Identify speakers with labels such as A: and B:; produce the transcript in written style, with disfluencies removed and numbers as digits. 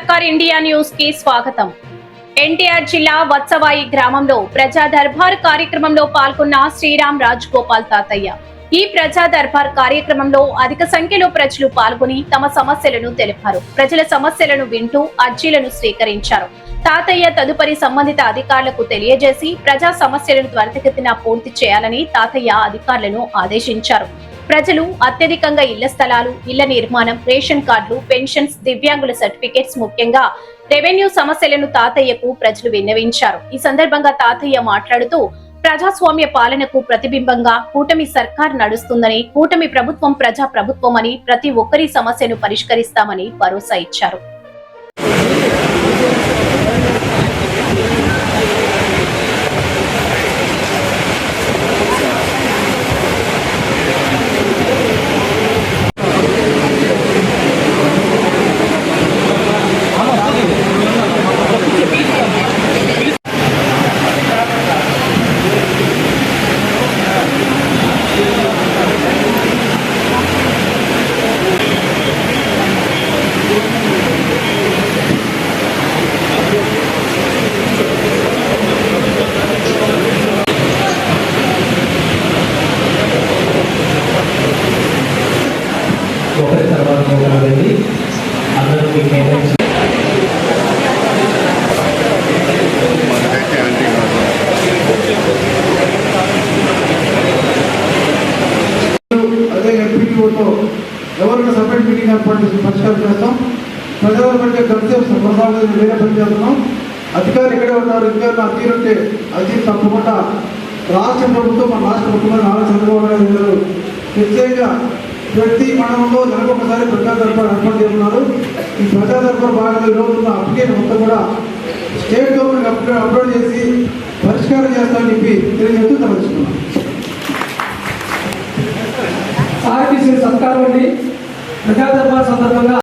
A: Namaskar India news కి స్వాగతం. ఎన్టీఆర్ జిల్లా వత్సవాయి గ్రామంలో ప్రజా దర్బార్ కార్యక్రమంలో పాల్గొన్న శ్రీరామ్ రాజగోపాల్ తాతయ్య. ఈ ప్రజా దర్బార్ కార్యక్రమంలో అధిక సంఖ్యలో ప్రజలు పాల్గొని తమ సమస్యలను తెలిపారు. ప్రజల సమస్యలను వింటూ అర్జీలను స్వీకరించారు. తాతయ్య తదుపరి సంబంధిత అధికారులకు తెలియజేసి ప్రజా సమస్యలను త్వరితగతిన పూర్తి చేయాలని తాతయ్య అధికారులను ఆదేశించారు. ప్రజలు అత్యధికంగా ఇళ్ల స్థలాలు, ఇళ్ల నిర్మాణం, రేషన్ కార్డులు, పెన్షన్స్, దివ్యాంగుల సర్టిఫికెట్స్, ముఖ్యంగా రెవెన్యూ సమస్యలను తాతయ్యకు ప్రజలు విన్నవించారు. ఈ సందర్భంగా తాతయ్య మాట్లాడుతూ ప్రజాస్వామ్య పాలనకు ప్రతిబింబంగా కూటమి సర్కార్ నడుస్తుందని, కూటమి ప్రభుత్వం ప్రజా ప్రభుత్వం అని, ప్రతి ఒక్కరి సమస్యను పరిష్కరిస్తామని భరోసా ఇచ్చారు.
B: ఒకరి తర్వాత వెళ్ళి అందరూ
C: అదే ఎంపీటీఓతో ఎవరైనా సపరేట్ మీటింగ్ ఏర్పాటు చేసి పరిష్కారం చేస్తాం. ప్రజల మధ్య కలిసి కొనసాగుతుంది. వేరే పని చేస్తున్నాం. అధికారులు ఇక్కడే ఉన్నారు. ఇంకా అతీరు ఉంటే అతీరు తప్పకుండా రాష్ట్ర ప్రభుత్వం, మన రాష్ట్ర ముఖ్యమంత్రి నారా చంద్రబాబు నాయుడు గారు ప్రత్యేకంగా ప్రతి మండలంలో నెలకొకసారి ప్రజా దర్బార్ ఏర్పాటు చేస్తున్నారు. ఈ ప్రజా దర్బార్ భాగంగా ఈరోజు ఉన్న అప్లికేషన్ మొత్తం కూడా స్టేట్ గవర్నమెంట్ అప్లోడ్ చేసి పరిష్కారం చేస్తామని చెప్పి తెలియజేస్తూ తలచుకున్నాం.
D: ఆర్టీసీ సత్కారం ప్రజా దర్బార్ సందర్భంగా